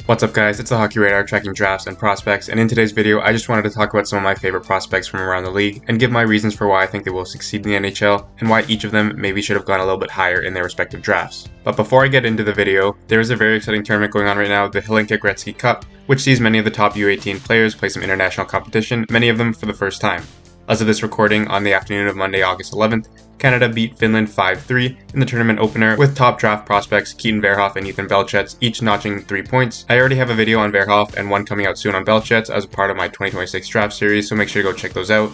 What's up guys, it's the Hockey Radar tracking drafts and prospects, and in today's video I just wanted to talk about some of my favorite prospects from around the league and give my reasons for why I think they will succeed in the NHL and why each of them maybe should have gone a little bit higher in their respective drafts. But before I get into the video, there is a very exciting tournament going on right now, the Hlinka Gretzky Cup, which sees many of the top U18 players play some international competition, many of them for the first time. As of this recording, on the afternoon of Monday, August 11th, Canada beat Finland 5-3 in the tournament opener, with top draft prospects Keaton Verhoff and Ethan Belchetz each notching 3 points. I already have a video on Verhoff and one coming out soon on Belchetz as a part of my 2026 draft series, so make sure to go check those out.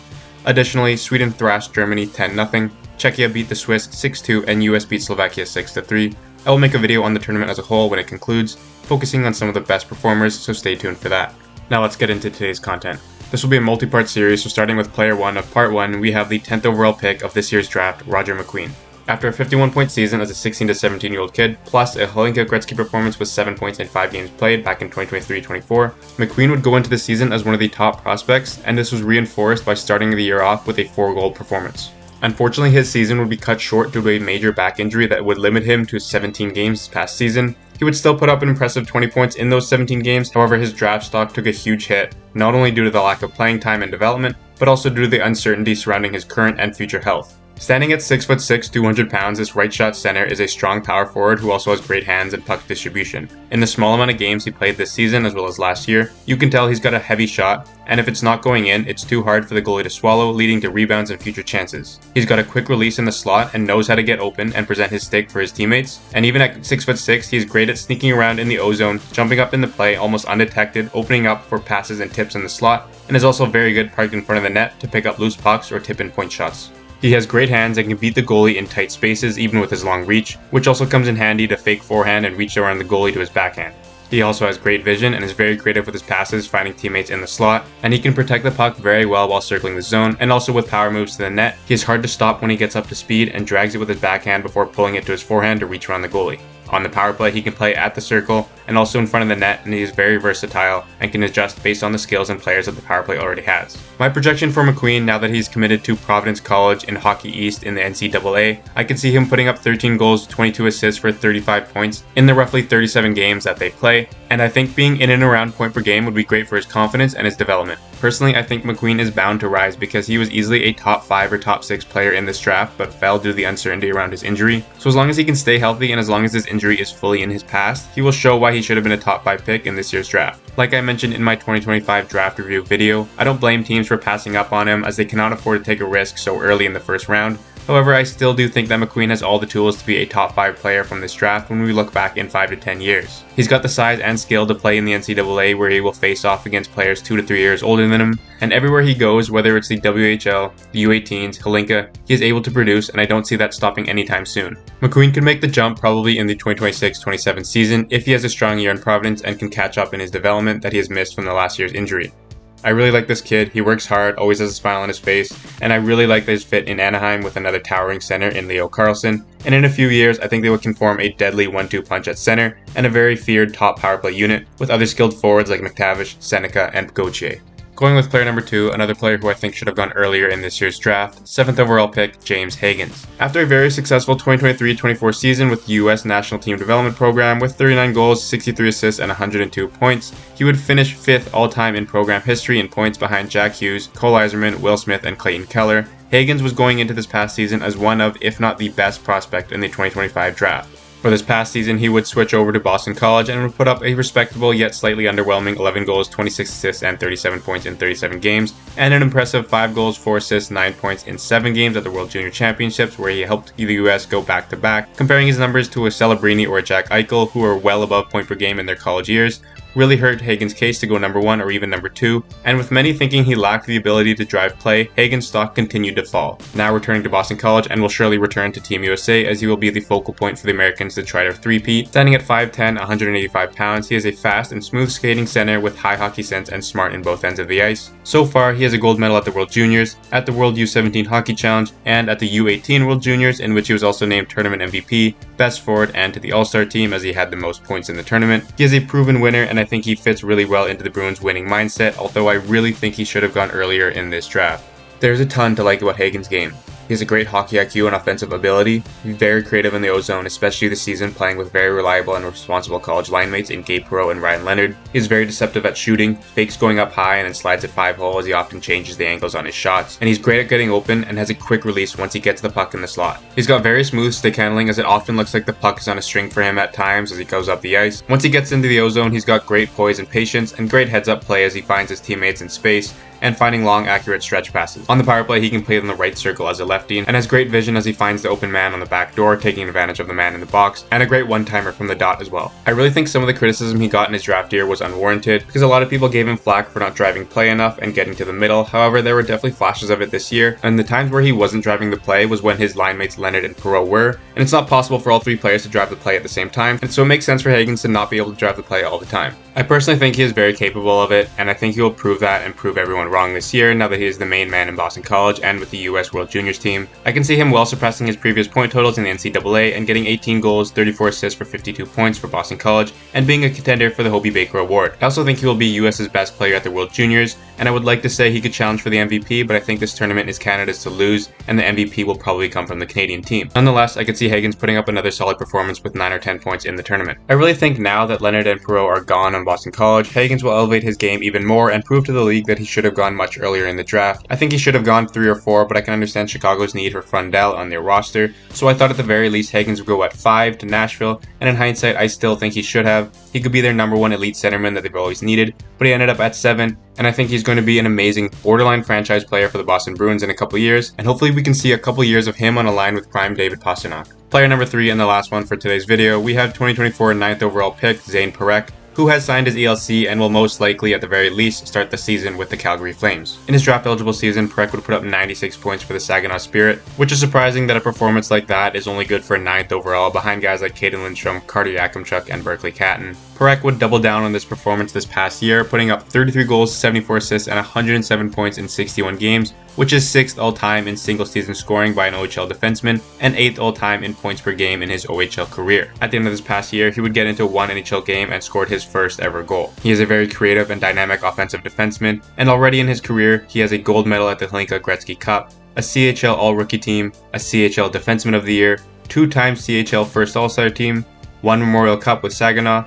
Additionally, Sweden thrashed Germany 10-0, Czechia beat the Swiss 6-2, and US beat Slovakia 6-3. I will make a video on the tournament as a whole when it concludes, focusing on some of the best performers, so stay tuned for that. Now let's get into today's content. This will be a multi-part series, so starting with player 1 of part 1, we have the 10th overall pick of this year's draft, Roger McQueen. After a 51-point season as a 16 to 17-year-old kid, plus a Hlinka Gretzky performance with 7 points in 5 games played back in 2023-24, McQueen would go into the season as one of the top prospects, and this was reinforced by starting the year off with a 4-goal performance. Unfortunately, his season would be cut short due to a major back injury that would limit him to 17 games this past season. He would still put up an impressive 20 points in those 17 games, however his draft stock took a huge hit, not only due to the lack of playing time and development, but also due to the uncertainty surrounding his current and future health. Standing at 6'6", 200 pounds, this right shot center is a strong power forward who also has great hands and puck distribution. In the small amount of games he played this season as well as last year, you can tell he's got a heavy shot, and if it's not going in, it's too hard for the goalie to swallow, leading to rebounds and future chances. He's got a quick release in the slot and knows how to get open and present his stick for his teammates, and even at 6'6", he's great at sneaking around in the O-zone, jumping up in the play almost undetected, opening up for passes and tips in the slot, and is also very good parked in front of the net to pick up loose pucks or tip in point shots. He has great hands and can beat the goalie in tight spaces even with his long reach, which also comes in handy to fake forehand and reach around the goalie to his backhand. He also has great vision and is very creative with his passes, finding teammates in the slot, and he can protect the puck very well while circling the zone, and also with power moves to the net. He is hard to stop when he gets up to speed and drags it with his backhand before pulling it to his forehand to reach around the goalie. On the power play, he can play at the circle and also in front of the net, and he is very versatile and can adjust based on the skills and players that the power play already has. My projection for McQueen, now that he's committed to Providence College in Hockey East in the NCAA, I can see him putting up 13 goals, 22 assists for 35 points in the roughly 37 games that they play, and I think being in and around point per game would be great for his confidence and his development. Personally, I think McQueen is bound to rise because he was easily a top 5 or top 6 player in this draft but fell due to the uncertainty around his injury. So as long as he can stay healthy and as long as his injury is fully in his past, he will show why he should have been a top 5 pick in this year's draft. Like I mentioned in my 2025 draft review video, I don't blame teams for passing up on him as they cannot afford to take a risk so early in the first round. However, I still do think that McQueen has all the tools to be a top 5 player from this draft when we look back in 5 to 10 years. He's got the size and skill to play in the NCAA where he will face off against players 2 to 3 years older than him, and everywhere he goes, whether it's the WHL, the U18s, Hlinka, he is able to produce, and I don't see that stopping anytime soon. McQueen could make the jump probably in the 2026-27 season if he has a strong year in Providence and can catch up in his development that he has missed from the last year's injury. I really like this kid, he works hard, always has a smile on his face, and I really like his fit in Anaheim with another towering center in Leo Carlsson, and in a few years I think they can form a deadly 1-2 punch at center, and a very feared top power play unit, with other skilled forwards like McTavish, Seneca, and Gauthier. Going with player number 2, another player who I think should have gone earlier in this year's draft, 7th overall pick, James Hagens. After a very successful 2023-24 season with the US National Team Development Program with 39 goals, 63 assists, and 102 points, he would finish 5th all-time in program history in points behind Jack Hughes, Cole Eiserman, Will Smith, and Clayton Keller. Hagens was going into this past season as one of, if not the best prospect in the 2025 draft. For this past season, he would switch over to Boston College and would put up a respectable yet slightly underwhelming 11 goals, 26 assists, and 37 points in 37 games, and an impressive 5 goals, 4 assists, 9 points in 7 games at the World Junior Championships where he helped the US go back-to-back. Comparing his numbers to a Celebrini or a Jack Eichel, who are well above point per game in their college years, really hurt Hagens' case to go number 1 or even number 2, and with many thinking he lacked the ability to drive play, Hagens' stock continued to fall. Now returning to Boston College and will surely return to Team USA as he will be the focal point for the Americans to try to three-peat. Standing at 5'10", 185 pounds, he is a fast and smooth skating center with high hockey sense and smart in both ends of the ice. So far, he has a gold medal at the World Juniors, at the World U17 Hockey Challenge, and at the U18 World Juniors, in which he was also named Tournament MVP, Best Forward, and to the All-Star team as he had the most points in the tournament. He is a proven winner, and I think he fits really well into the Bruins' winning mindset, although I really think he should have gone earlier in this draft. There's a ton to like about Hagens' game. He has a great hockey IQ and offensive ability. He's very creative in the O-zone, especially this season, playing with very reliable and responsible college line mates in Gabe Perreault and Ryan Leonard. He is very deceptive at shooting, fakes going up high and then slides at 5-hole as he often changes the angles on his shots. And he's great at getting open and has a quick release once he gets the puck in the slot. He's got very smooth stick handling, as it often looks like the puck is on a string for him at times as he goes up the ice. Once he gets into the O-zone, he's got great poise and patience and great heads-up play as he finds his teammates in space and finding long, accurate stretch passes. On the power play, he can play in the right circle as a lefty and has great vision as he finds the open man on the back door, taking advantage of the man in the box, and a great one-timer from the dot as well. I really think some of the criticism he got in his draft year was unwarranted, because a lot of people gave him flack for not driving play enough and getting to the middle. However, there were definitely flashes of it this year, and the times where he wasn't driving the play was when his line mates Leonard and Perreault were, and it's not possible for all three players to drive the play at the same time, and so it makes sense for Hagens to not be able to drive the play all the time. I personally think he is very capable of it, and I think he will prove that and prove everyone wrong this year now that he is the main man in Boston College and with the US World Juniors team. I can see him well surpassing his previous point totals in the NCAA and getting 18 goals, 34 assists for 52 points for Boston College, and being a contender for the Hobey Baker Award. I also think he will be US's best player at the World Juniors, and I would like to say he could challenge for the MVP, but I think this tournament is Canada's to lose, and the MVP will probably come from the Canadian team. Nonetheless, I could see Hagens putting up another solid performance with 9 or 10 points in the tournament. I really think now that Leonard and Perreault are gone on Boston College, Hagens will elevate his game even more and prove to the league that he should have gone much earlier in the draft. I think he should have gone 3 or 4, but I can understand Chicago's need for Frundell on their roster, so I thought at the very least Hagens would go at 5 to Nashville, and in hindsight I still think he should have. He could be their number 1 elite centerman that they've always needed, but he ended up at 7, and I think he's going to be an amazing borderline franchise player for the Boston Bruins in a couple years, and hopefully we can see a couple years of him on a line with prime David Pastrnak. Player number 3 and the last one for today's video, we have 2024 9th overall pick Zayne Parekh, who has signed his ELC and will most likely, at the very least, start the season with the Calgary Flames. In his draft-eligible season, Parekh would put up 96 points for the Saginaw Spirit, which is surprising that a performance like that is only good for 9th overall behind guys like Caden Lindstrom, Carter Yakimchuk, and Berkeley Catton. Parekh would double down on this performance this past year, putting up 33 goals, 74 assists, and 107 points in 61 games, which is 6th all-time in single-season scoring by an OHL defenseman, and 8th all-time in points per game in his OHL career. At the end of this past year, he would get into one NHL game and scored his first ever goal. He is a very creative and dynamic offensive defenseman, and already in his career, he has a gold medal at the Hlinka Gretzky Cup, a CHL All-Rookie Team, a CHL Defenseman of the Year, 2-time CHL First All-Star Team, 1 Memorial Cup with Saginaw,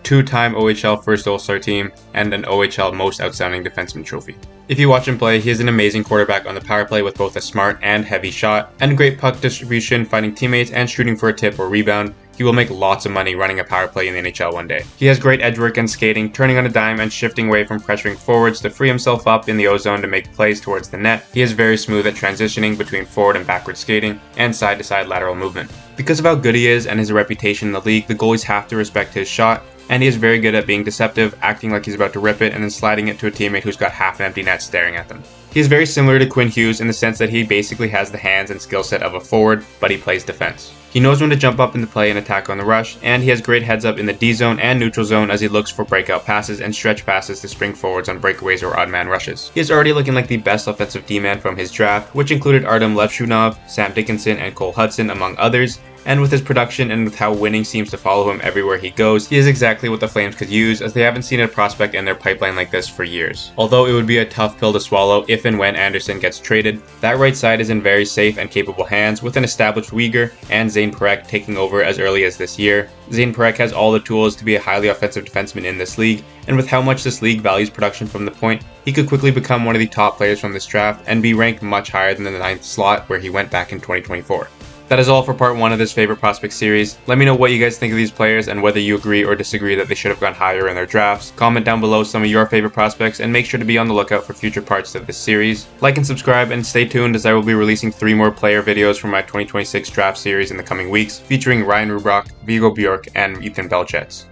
2-time OHL First All-Star Team, and an OHL Most Outstanding Defenseman trophy. If you watch him play, he is an amazing quarterback on the power play with both a smart and heavy shot, and great puck distribution, finding teammates, and shooting for a tip or rebound. He will make lots of money running a power play in the NHL one day. He has great edge work and skating, turning on a dime and shifting away from pressuring forwards to free himself up in the O-zone to make plays towards the net. He is very smooth at transitioning between forward and backward skating, and side-to-side lateral movement. Because of how good he is and his reputation in the league, the goalies have to respect his shot, and he is very good at being deceptive, acting like he's about to rip it, and then sliding it to a teammate who's got half an empty net staring at them. He is very similar to Quinn Hughes in the sense that he basically has the hands and skill set of a forward, but he plays defense. He knows when to jump up into play and attack on the rush, and he has great heads up in the D zone and neutral zone as he looks for breakout passes and stretch passes to spring forwards on breakaways or odd man rushes. He is already looking like the best offensive D-man from his draft, which included Artem Levshunov, Sam Dickinson, and Cole Hudson, among others. And with his production and with how winning seems to follow him everywhere he goes, he is exactly what the Flames could use, as they haven't seen a prospect in their pipeline like this for years. Although it would be a tough pill to swallow if and when Anderson gets traded, that right side is in very safe and capable hands with an established Uyghur and Zayne Parekh taking over as early as this year. Zayne Parekh has all the tools to be a highly offensive defenseman in this league, and with how much this league values production from the point, he could quickly become one of the top players from this draft and be ranked much higher than the 9th slot where he went back in 2024. That is all for part 1 of this favorite prospect series. Let me know what you guys think of these players and whether you agree or disagree that they should have gone higher in their drafts. Comment down below some of your favorite prospects and make sure to be on the lookout for future parts of this series. Like and subscribe and stay tuned as I will be releasing 3 more player videos from my 2026 draft series in the coming weeks featuring Ryan Rubrock, Vigo Bjork, and Ethan Belchets.